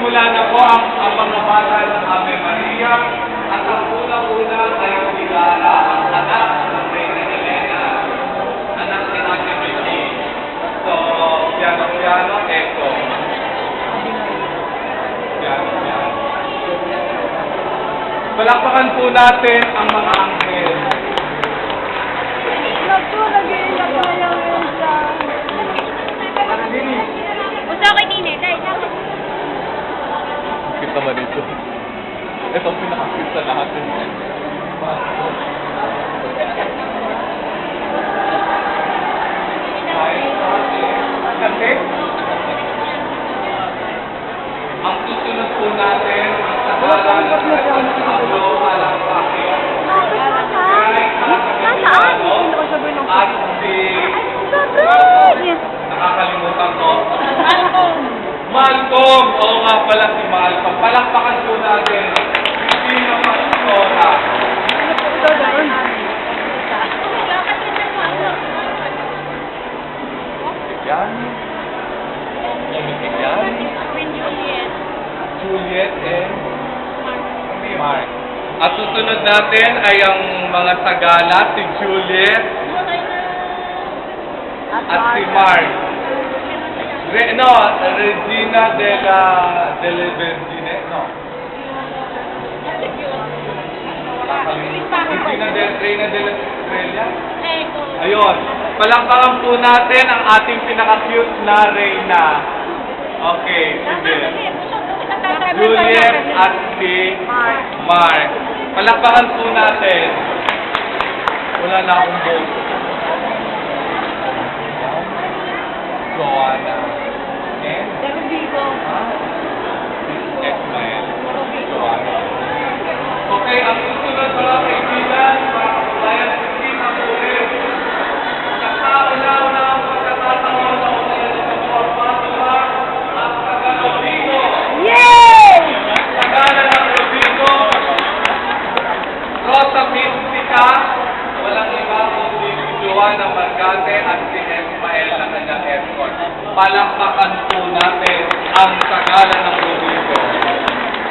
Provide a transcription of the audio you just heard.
Magsisimula na po ang mga bata ng Ave Maria at ang una-una ay si Lara, ang anak ng Reyna Elena, anak ni Ate Vicky. So, piano-piano, echo. Piano-piano. Palakpakan po natin ang mga anghel. Naku, nag-iiyak na yung isa. Gusto ko din eh, dahil ako. Cute naman ito. Ito ang pinaka-cute sa lahat. Kasi, ang susunod po natin, ang sakalan ng Pagkakalo, alang bakit. Nasaan? Hindi ko sabihin ng At si... Nakakalimutan ko. Malcolm! Oo nga pala si Malcolm. Palakpakan po natin. Sino Pastora? Yan. Yan. Juliet and Mark. At susunod natin ay ang mga sagala, si Juliet at si Mark. Regina de la Vergine, no. Reina de la Estrella. Ayun. Palakpakan po natin ang ating pinaka-cute na Reyna. Okay, sige. Juliet at si Mark. Palakpakan po natin. Wala na akong boto. Joanna. And? Ismael. Joanna. Okay, ang susunod mga kaibigan, mga kabayan, hindi na po rin. Nakauna-una ang pagkatataon na unayan sa mga Fatima at Tagalogino. Yay! Tagalan ng Rodrigo, Rosa Mystica, walang iba kundi si Joanna Margate at si Ismael na kanyang escort. Palakpakan po natin ang tagalan ng Rodrigo.